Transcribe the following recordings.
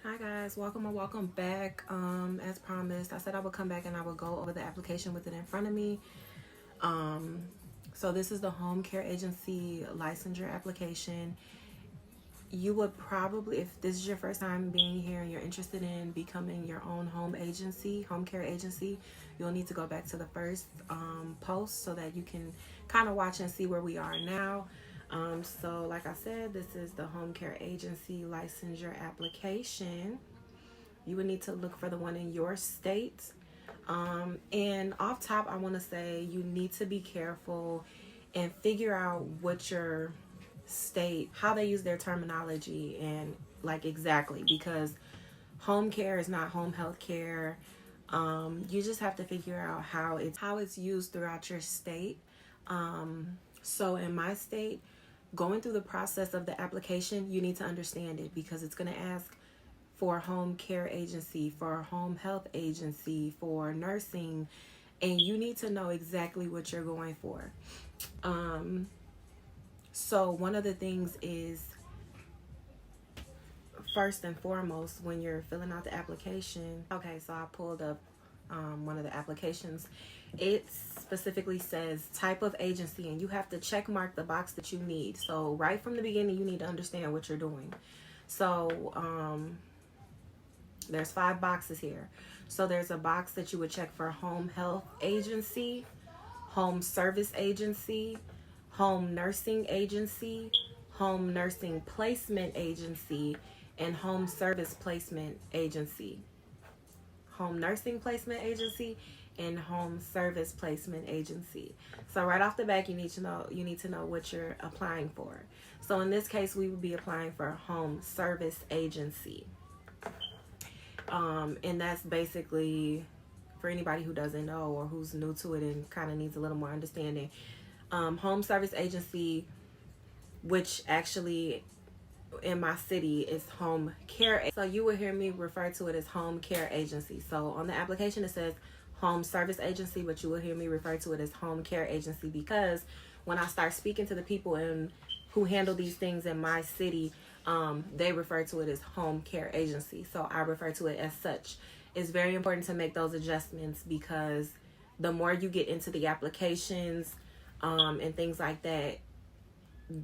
Hi guys, welcome or welcome back. As promised, I said I would come back and I would go over the application with it in front of me. So this is the home care agency licensure application. You would probably, if this is your first time being here and you're interested in becoming your own home care agency, you'll need to go back to the first post so that you can kind of watch and see where we are now. So like I said, this is the home care agency licensure application. You would need to look for the one in your state. And off top, I want to say you need to be careful and figure out what your state, how they use their terminology and like exactly, because home care is not home health care. You just have to figure out how it's used throughout your state. So in my state, going through the process of the application, you need to understand it because it's going to ask for home care agency, for home health agency, for nursing, and you need to know exactly what you're going for. So one of the things is, first and foremost, when you're filling out the application, okay, so I pulled up one of the applications. It specifically says type of agency, and you have to check mark the box that you need. So right from the beginning, you need to understand what you're doing. So there's 5 boxes here. So there's a box that you would check for home health agency, home service agency, home nursing agency, home nursing placement agency, and home service placement agency. Home nursing placement agency and home service placement agency. So right off the bat, you need to know what you're applying for. So in this case, we would be applying for home service agency. And that's basically, for anybody who doesn't know or who's new to it and kind of needs a little more understanding, home service agency, which actually in my city is home care. So you will hear me refer to it as home care agency. So on the application it says home service agency, but you will hear me refer to it as home care agency because when I start speaking to the people who handle these things in my city, they refer to it as home care agency. So I refer to it as such. It's very important to make those adjustments because the more you get into the applications and things like that,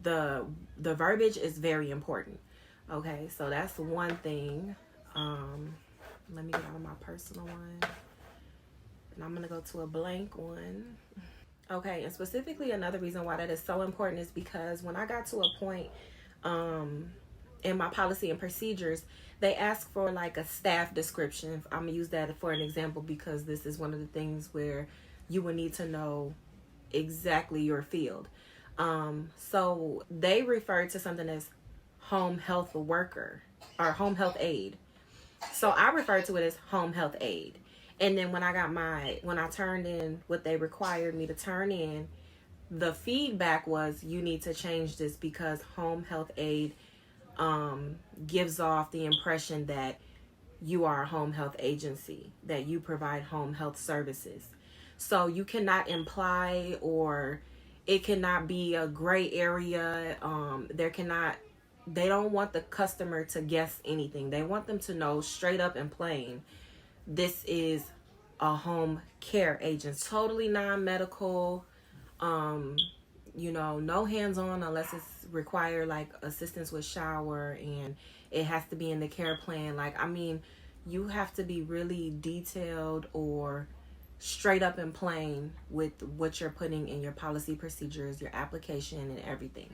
the verbiage is very important. Okay, so that's one thing. Let me get out of my personal one, and I'm gonna go to a blank one. Okay, and specifically another reason why that is so important is because when I got to a point in my policy and procedures, they ask for like a staff description. I'm gonna use that for an example because this is one of the things where you will need to know exactly your field. So they refer to something as home health worker or home health aide. So I refer to it as home health aide. And then when I turned in what they required me to turn in, the feedback was you need to change this because home health aide gives off the impression that you are a home health agency, that you provide home health services. So you cannot imply, or it cannot be a gray area. They don't want the customer to guess anything. They want them to know straight up and plain, this is a home care agent. Totally non-medical, no hands-on unless it's require like assistance with shower, and it has to be in the care plan. You have to be really detailed or straight up and plain with what you're putting in your policy procedures, your application, and everything.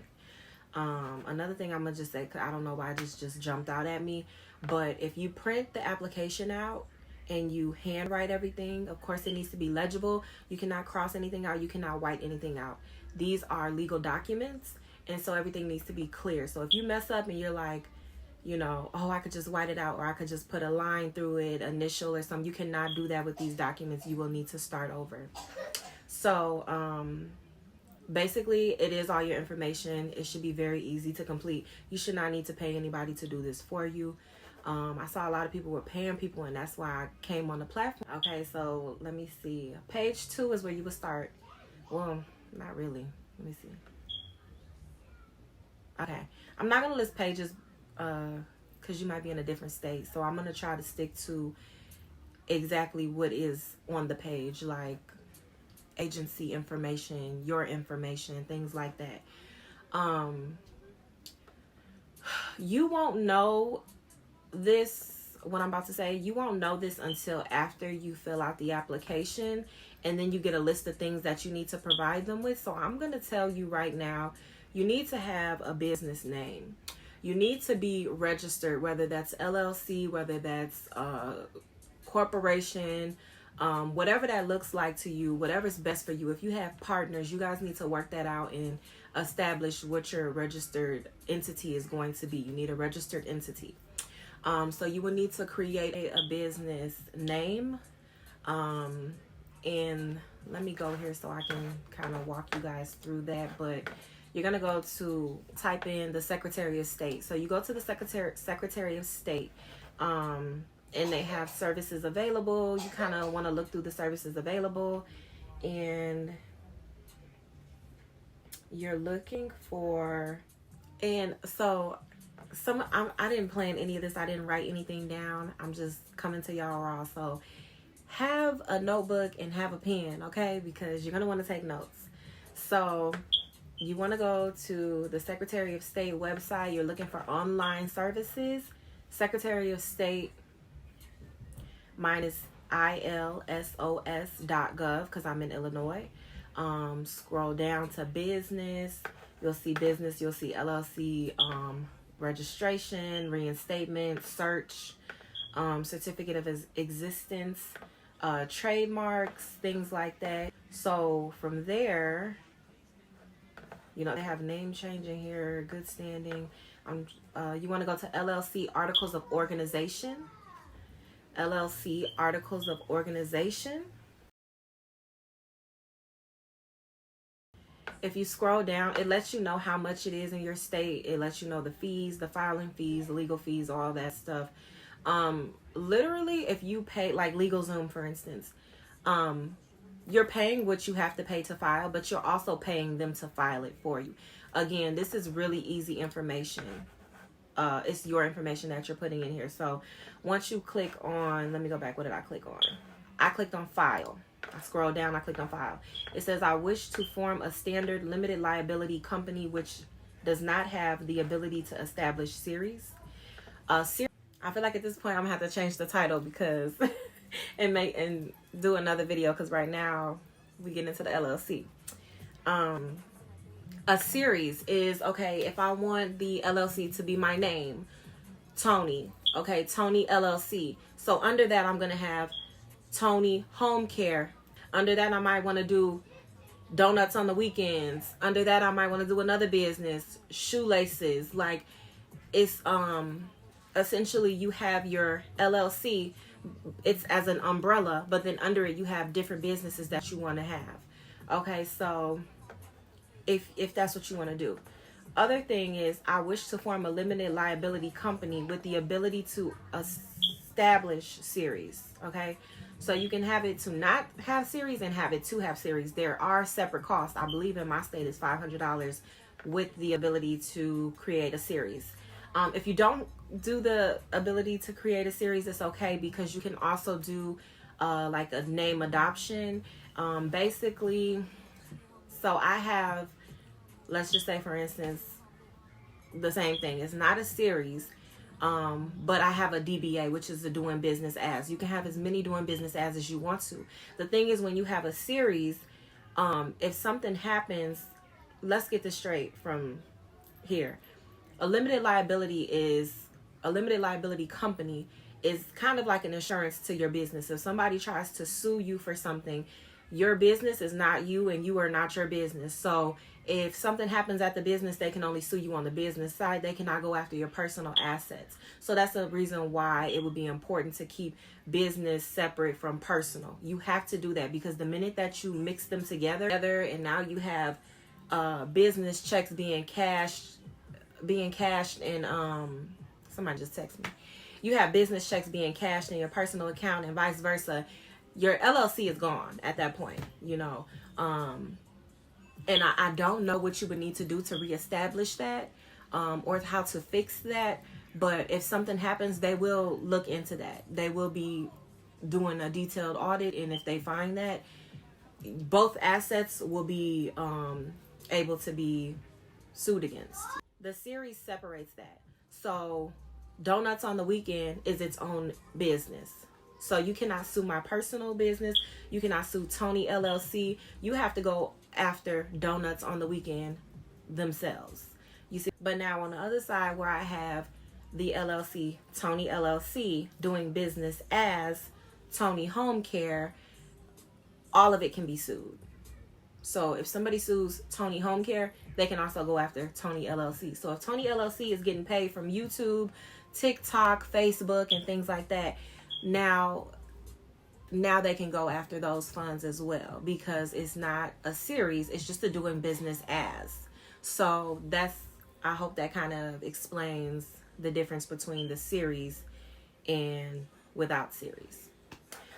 Another thing I'm gonna just say, 'cause I don't know why it just jumped out at me, but if you print the application out and you handwrite everything, of course it needs to be legible. You cannot cross anything out. You cannot white anything out. These are legal documents, and so everything needs to be clear. So if you mess up and you're like, oh, I could just white it out, or I could just put a line through it, initial or something. You cannot do that with these documents. You will need to start over. So basically, it is all your information. It should be very easy to complete. You should not need to pay anybody to do this for you. I saw a lot of people were paying people, and that's why I came on the platform. Okay, so let me see. Page 2 is where you would start. Well, not really. Let me see. Okay, I'm not going to list pages because you might be in a different state. So I'm going to try to stick to exactly what is on the page, like agency information, your information, things like that. You won't know this, what I'm about to say, you won't know this until after you fill out the application, and then you get a list of things that you need to provide them with. So I'm going to tell you right now, you need to have a business name. You need to be registered, whether that's LLC, whether that's corporation, whatever that looks like to you, whatever's best for you. If you have partners, you guys need to work that out and establish what your registered entity is going to be. You need a registered entity. So you will need to create a business name. And let me go here so I can kind of walk you guys through that. But you're going to go to type in the Secretary of State. So you go to the Secretary of State, and they have services available. You kind of want to look through the services available, and you're looking for, and so I didn't plan any of this. I didn't write anything down. I'm just coming to y'all raw. So have a notebook and have a pen, okay? Because you're going to want to take notes. So you want to go to the Secretary of State website. You're looking for online services. Secretary of State, mine is ilsos.gov because I'm in Illinois. Scroll down to business. You'll see business. You'll see LLC, registration, reinstatement, search, certificate of existence, trademarks, things like that. So from there, you know, they have name changing here, good standing. You want to go to LLC articles of organization. LLC articles of organization. If you scroll down, it lets you know how much it is in your state. It lets you know the fees, the filing fees, the legal fees, all that stuff. Literally, if you pay, like LegalZoom, for instance, you're paying what you have to pay to file, but you're also paying them to file it for you. Again, this is really easy information. It's your information that you're putting in here. So once you click on, let me go back. What did I click on? I clicked on file. I scrolled down, I clicked on file. It says, I wish to form a standard limited liability company which does not have the ability to establish series. I feel like at this point I'm gonna have to change the title because and do another video, because right now we get into the LLC. A series is, okay, if I want the LLC to be my name, Tonii, okay, Tonii LLC. So under that I'm gonna have Tonii Homecare. Under that I might want to do donuts on the weekends. Under that I might want to do another business, shoelaces. Like, it's essentially you have your LLC, it's as an umbrella, but then under it you have different businesses that you want to have. Okay, so if that's what you want to do. Other thing is, I wish to form a limited liability company with the ability to establish series. Okay, so you can have it to not have series and have it to have series. There are separate costs. I believe in my state it's $500 with the ability to create a series. If you don't do the ability to create a series, it's okay, because you can also do like a name adoption. Basically, so I have, let's just say for instance, the same thing. It's not a series, but I have a DBA, which is a doing business as. You can have as many doing business as you want to. The thing is, when you have a series, if something happens, let's get this straight from here. A limited liability company is kind of like an insurance to your business. If somebody tries to sue you for something, your business is not you and you are not your business. So if something happens at the business, they can only sue you on the business side. They cannot go after your personal assets. So that's the reason why it would be important to keep business separate from personal. You have to do that, because the minute that you mix them together and now you have business checks being cashed in, somebody just texted me. You have business checks being cashed in your personal account and vice versa. Your LLC is gone at that point, you know. And I don't know what you would need to do to reestablish that, or how to fix that. But if something happens, they will look into that. They will be doing a detailed audit, and if they find that, both assets will be able to be sued against. The series separates that. So Donuts on the Weekend is its own business. So you cannot sue my personal business. You cannot sue Tonii LLC. You have to go after Donuts on the Weekend themselves. You see, but now on the other side where I have the LLC, Tonii LLC, doing business as Tonii Home Care, all of it can be sued. So if somebody sues Tonii Home Care, they can also go after Tonii LLC. So if Tonii LLC is getting paid from YouTube, TikTok, Facebook, and things like that, now they can go after those funds as well, because it's not a series, it's just a doing business as. So I hope that kind of explains the difference between the series and without series.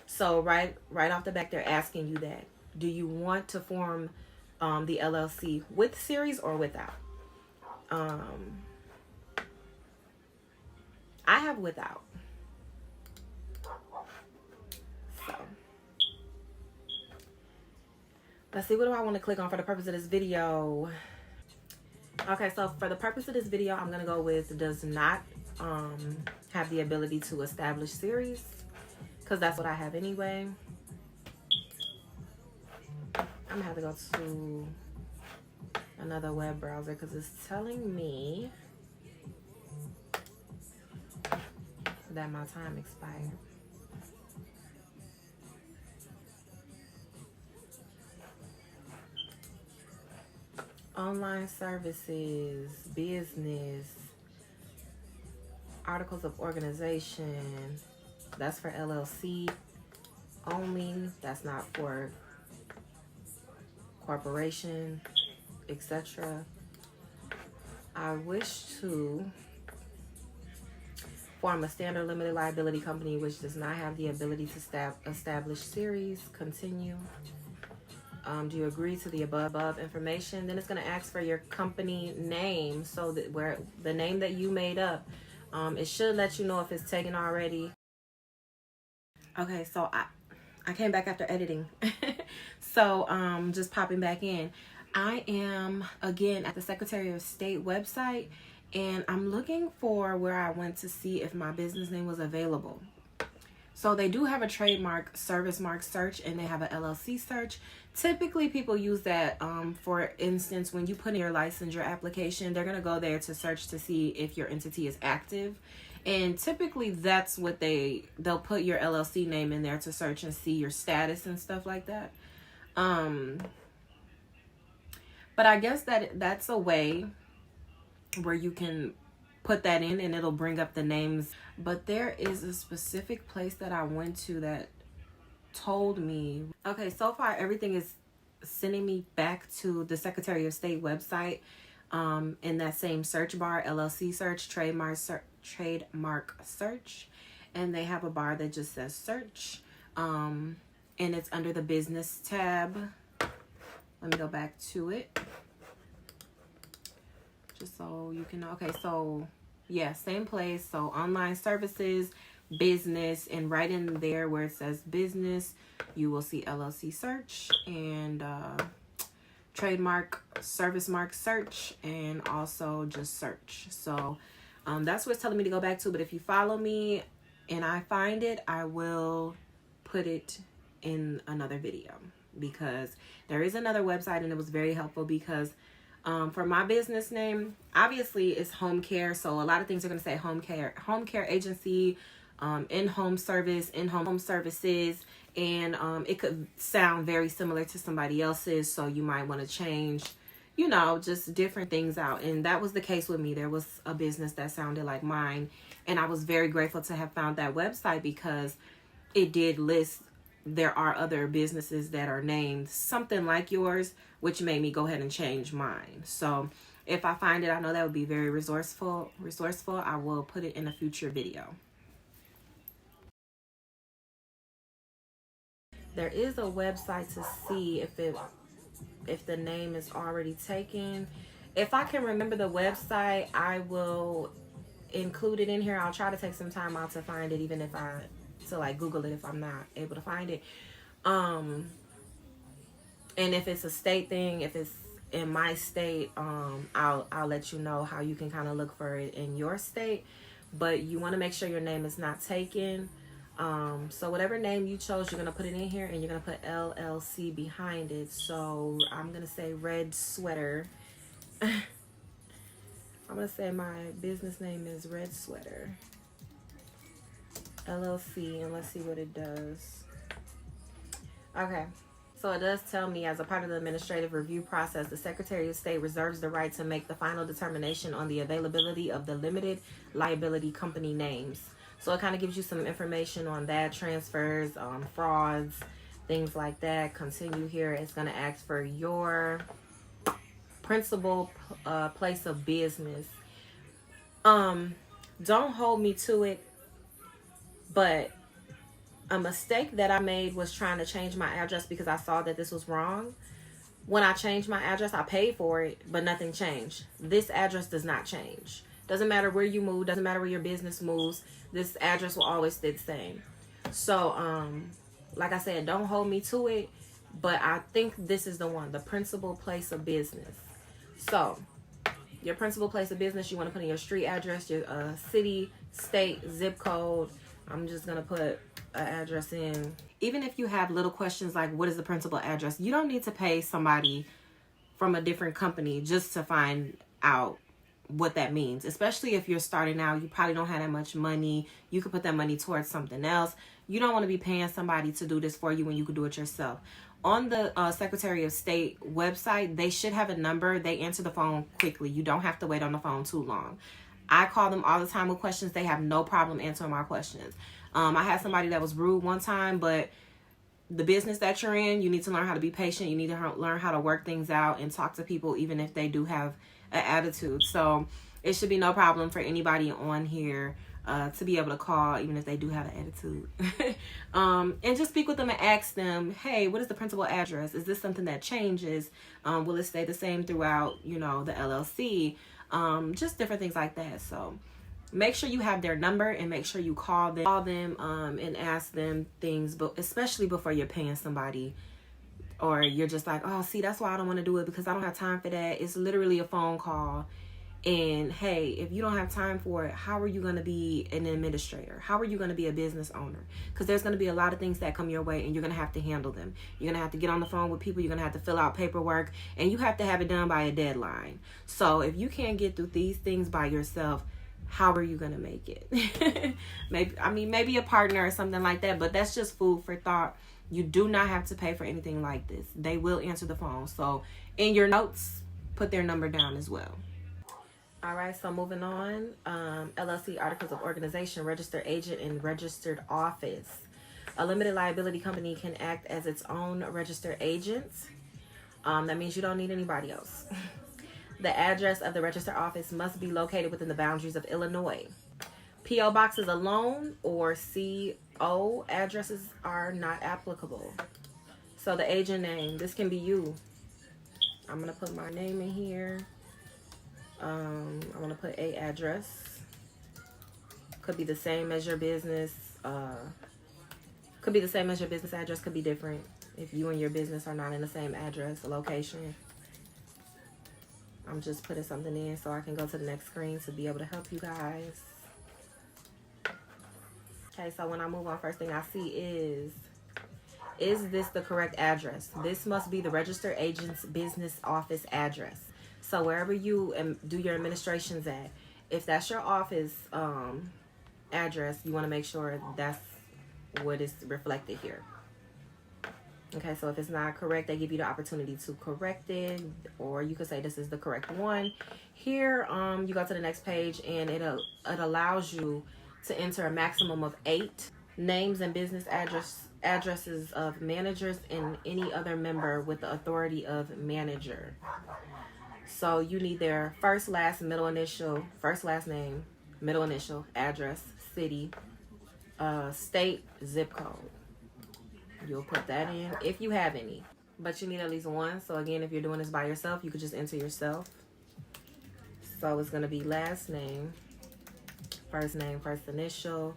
So right off the bat, they're asking you that. Do you want to form the LLC with series or without? I have without. So let's see, what do I want to click on for the purpose of this video? Okay, so for the purpose of this video, I'm going to go with does not have the ability to establish series, because that's what I have anyway. I'm gonna have to go to another web browser because it's telling me that my time expired. Online services, business, articles of organization, that's for LLC only. That's not for corporation, etc. I wish to form a standard limited liability company which does not have the ability to establish series. Continue. Do you agree to the above information? Then it's going to ask for your company name, so that where the name that you made up, it should let you know if it's taken already. Okay, so I came back after editing. So just popping back in. I am again at the Secretary of State website, and I'm looking for where I went to see if my business name was available. So they do have a trademark service mark search, and they have an LLC search. Typically people use that for instance, when you put in your licensure application, they're going to go there to search to see if your entity is active. And typically that's what they'll put your LLC name in there to search and see your status and stuff like that. But I guess that's a way where you can put that in and it'll bring up the names. But there is a specific place that I went to that told me, okay, so far everything is sending me back to the Secretary of State website, in that same search bar, LLC search, trademark search, and they have a bar that just says search, and it's under the business tab. Let me go back to it just so you can know. Okay, so yeah, same place. So online services, business, and right in there where it says business, you will see LLC search and trademark service mark search, and also just search. So that's what it's telling me to go back to. But if you follow me and I find it, I will put it in another video, because there is another website and it was very helpful, because for my business name, obviously it's home care, so a lot of things are going to say home care agency, in-home service, in-home services, and it could sound very similar to somebody else's, so you might want to change, you know, just different things out. And that was the case with me. There was a business that sounded like mine, and I was very grateful to have found that website, because it did list there are other businesses that are named something like yours, which made me go ahead and change mine. So if I find it, I know that would be very resourceful. I will put it in a future video. There is a website to see if the name is already taken. If I can remember the website, I will include it in here. I'll try to take some time out to find it, even if to like Google it if I'm not able to find it. And if it's a state thing, if it's in my state, I'll let you know how you can kind of look for it in your state. But you want to make sure your name is not taken. So whatever name you chose, you're going to put it in here, and you're going to put LLC behind it. So I'm going to say Red Sweater. I'm going to say my business name is Red Sweater LLC, and let's see what it does. Okay. So it does tell me, as a part of the administrative review process, the Secretary of State reserves the right to make the final determination on the availability of the limited liability company names. So it kind of gives you some information on that, transfers, frauds, things like that. Continue here. It's going to ask for your principal place of business. Don't hold me to it, but a mistake that I made was trying to change my address because I saw that this was wrong. When I changed my address, I paid for it, but nothing changed. This address does not change. Doesn't matter where you move, doesn't matter where your business moves, this address will always stay the same. So, like I said, don't hold me to it, but I think this is the one, the principal place of business. So, your principal place of business, you want to put in your street address, your city, state, zip code. I'm just going to put an address in. Even if you have little questions like, what is the principal address? You don't need to pay somebody from a different company just to find out what that means. Especially if you're starting out, you probably don't have that much money. You could put that money towards something else. You don't want to be paying somebody to do this for you when you could do it yourself. On the Secretary of State website, they should have a number. They answer the phone quickly. You don't have to wait on the phone too long. I call them all the time with questions. They have no problem answering my questions. I had somebody that was rude one time, but the business that you're in, you need to learn how to be patient. You need to learn how to work things out and talk to people even if they do have an attitude. So it should be no problem for anybody on here to be able to call even if they do have an attitude. And just speak with them and ask them, hey, what is the principal address? Is this something that changes? Will it stay the same throughout, the LLC? Just different things like that. So make sure you have their number and make sure you call them and ask them things, but especially before you're paying somebody or you're just like, oh, see, that's why I don't want to do it because I don't have time for that. It's literally a phone call. And hey, if you don't have time for it, how are you going to be an administrator? How are you going to be a business owner? Because there's going to be a lot of things that come your way and you're going to have to handle them. You're going to have to get on the phone with people. You're going to have to fill out paperwork and you have to have it done by a deadline. So if you can't get through these things by yourself, how are you going to make it? maybe a partner or something like that, but that's just food for thought. You do not have to pay for anything like this. They will answer the phone. So in your notes, put their number down as well. All right, so moving on. LLC Articles of Organization, Registered Agent, and Registered Office. A limited liability company can act as its own registered agent. That means you don't need anybody else. The address of the registered office must be located within the boundaries of Illinois. P.O. boxes alone or CO addresses are not applicable. So the agent name, this can be you. I'm going to put my name in here. I'm going to put a address. Could be the same as your business. Could be the same as your business address. Could be different if you and your business are not in the same address or location. I'm just putting something in so I can go to the next screen to be able to help you guys. Okay, so when I move on, first thing I see is this the correct address? This must be the registered agent's business office address. So wherever you do your administrations at, if that's your office address, you want to make sure that's what is reflected here. Okay, so if it's not correct, they give you the opportunity to correct it, or you could say this is the correct one. Here, you go to the next page, and it allows you to enter a maximum of 8 names and business addresses of managers and any other member with the authority of manager. So you need their first, last, middle initial, first, last name, middle initial, address, city, state, zip code. You'll put that in if you have any, but you need at least one. So again, if you're doing this by yourself, you could just enter yourself. So it's going to be last name, First name, first initial.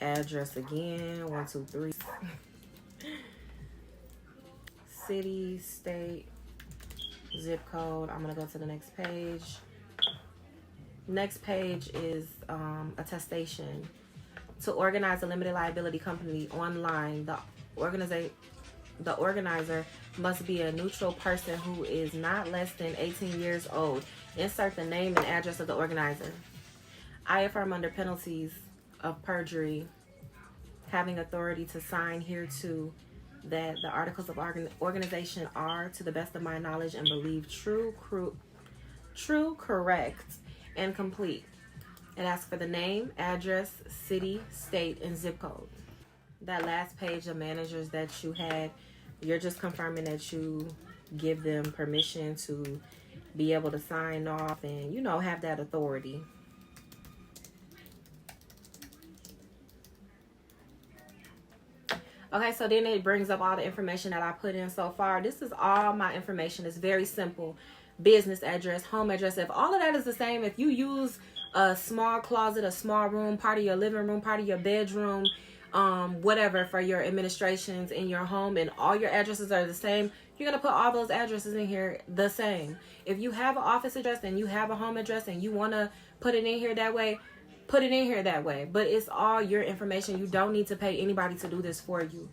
Address again, 123. City, state, zip code. I'm gonna go to the next page. Next page is attestation. To organize a limited liability company online, the organizer must be a neutral person who is not less than 18 years old. Insert the name and address of the organizer. I affirm under penalties of perjury, having authority to sign hereto, that the articles of organization are, to the best of my knowledge and belief, true, correct, and complete. It asks for the name, address, city, state, and zip code. That last page of managers that you had, you're just confirming that you give them permission to be able to sign off and, you know, have that authority. Okay, so then it brings up all the information that I put in so far. This is all my information. It's very simple. Business address, home address. If all of that is the same, if you use a small closet, a small room, part of your living room, part of your bedroom, whatever, for your administrations in your home, and all your addresses are the same, you're going to put all those addresses in here the same. If you have an office address and you have a home address and you want to put it in here that way, put it in here that way. But it's all your information. You don't need to pay anybody to do this for you.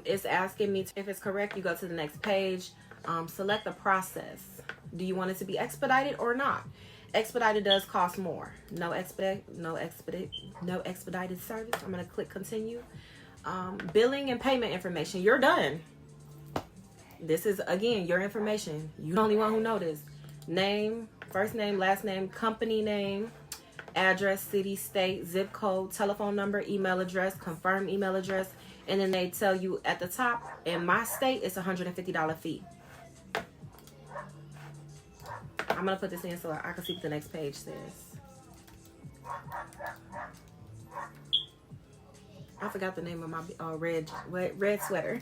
It's asking me if it's correct. You go to the next page. Select the process. Do you want it to be expedited or not? Expedited does cost more. No expedited service. I'm going to click continue. Billing and payment information. You're done. This is, again, your information. You're the only one who knows this. Name, first name, last name, company name, address, city, state, zip code, telephone number, email address, confirm email address, and then they tell you at the top, in my state, it's a $150 fee. I'm going to put this in so I can see what the next page says. I forgot the name of my red sweater.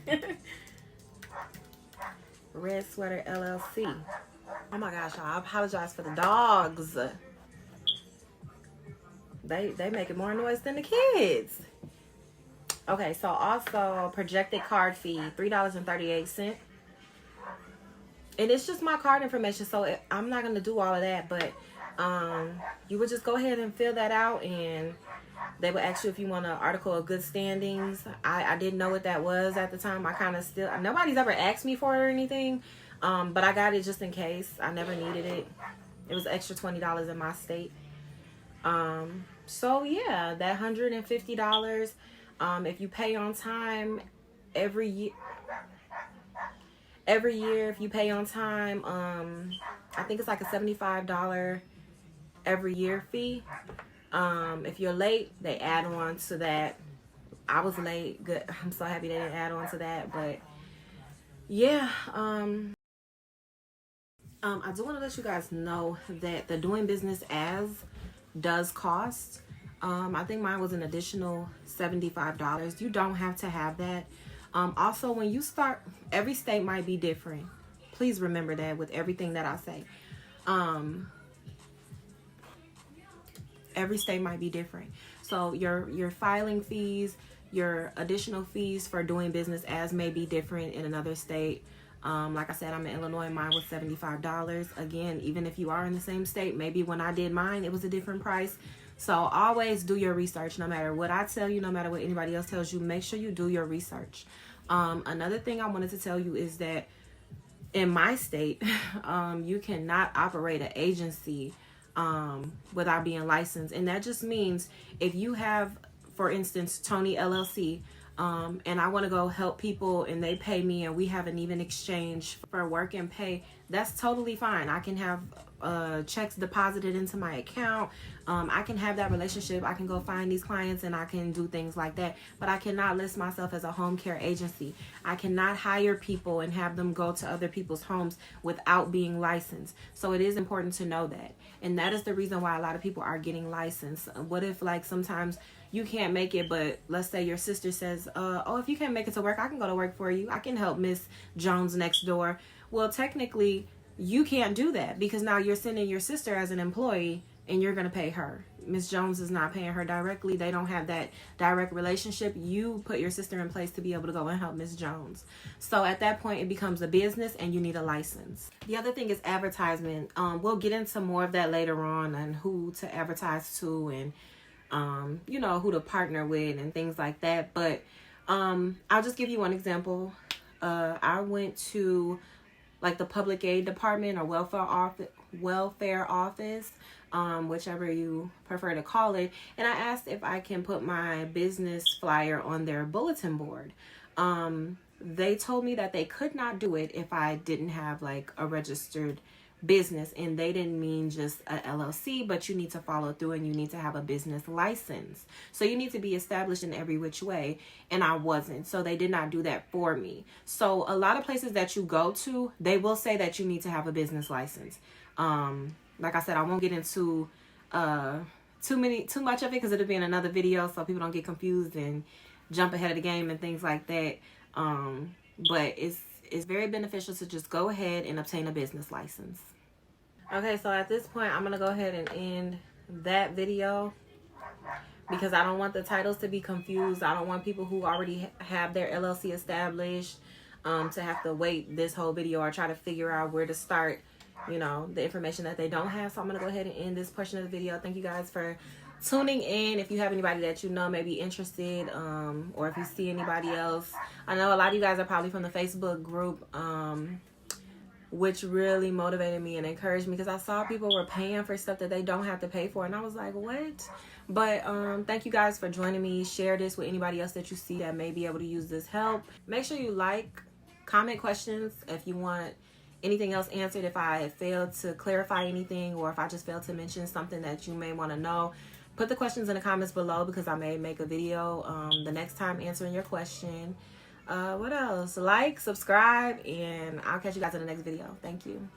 Red Sweater LLC. Oh my gosh, I apologize for the dogs. They making more noise than the kids. Okay, so also projected card fee, $3.38. And it's just my card information, so I'm not going to do all of that, but you would just go ahead and fill that out, and they would ask you if you want an article of good standings. I didn't know what that was at the time. I kind of still, nobody's ever asked me for it or anything, but I got it just in case. I never needed it. It was extra $20 in my state. So yeah, that $150, if you pay on time every year, if you pay on time, I think it's like a $75 every year fee. If you're late, they add on to that. I was late. Good. I'm so happy they didn't add on to that. But yeah, I do want to let you guys know that the doing business as does cost. I think mine was an additional $75. You don't have to have that. Also, when you start, every state might be different. Please remember that with everything that I say. Every state might be different. So your filing fees, your additional fees for doing business as may be different in another state. Like I said, I'm in Illinois. Mine was $75. Again, even if you are in the same state, maybe when I did mine, it was a different price. So always do your research. No matter what I tell you, no matter what anybody else tells you, make sure you do your research. Another thing I wanted to tell you is that in my state, you cannot operate an agency without being licensed. And that just means if you have, for instance, Tonii LLC, and I want to go help people and they pay me and we have an even exchange for work and pay, that's totally fine. I can have checks deposited into my account. I can have that relationship. I can go find these clients and I can do things like that. But I cannot list myself as a home care agency. I cannot hire people and have them go to other people's homes without being licensed. So it is important to know that. And that is the reason why a lot of people are getting licensed. What if, like, sometimes you can't make it, but let's say your sister says, oh, if you can't make it to work, I can go to work for you. I can help Miss Jones next door. Well, technically, you can't do that because now you're sending your sister as an employee and you're going to pay her. Miss Jones is not paying her directly. They don't have that direct relationship. You put your sister in place to be able to go and help Miss Jones. So at that point, it becomes a business and you need a license. The other thing is advertisement. We'll get into more of that later on and who to advertise to and, you know, who to partner with and things like that. But I'll just give you one example. I went to like the public aid department or welfare office, whichever you prefer to call it, and I asked if I can put my business flyer on their bulletin board. They told me that they could not do it if I didn't have like a registered business, and they didn't mean just a LLC, but you need to follow through and you need to have a business license. So you need to be established in every which way, and I wasn't. So they did not do that for me. So a lot of places that you go to, they will say that you need to have a business license. Like I said, I won't get into too much of it because it'll be in another video, so people don't get confused and jump ahead of the game and things like that. But it's very beneficial to just go ahead and obtain a business license. Okay, so at this point, I'm going to go ahead and end that video because I don't want the titles to be confused. I don't want people who already have their LLC established to have to wait this whole video or try to figure out where to start, you know, the information that they don't have. So I'm going to go ahead and end this portion of the video. Thank you guys for tuning in. If you have anybody that you know may be interested, or if you see anybody else, I know a lot of you guys are probably from the Facebook group, which really motivated me and encouraged me because I saw people were paying for stuff that they don't have to pay for, and I was like, what? But thank you guys for joining me. Share this with anybody else that you see that may be able to use this help. Make sure you like, comment questions if you want anything else answered, if I failed to clarify anything, or if I just failed to mention something that you may want to know. Put the questions in the comments below because I may make a video the next time answering your question. What else? Like, subscribe, and I'll catch you guys in the next video. Thank you.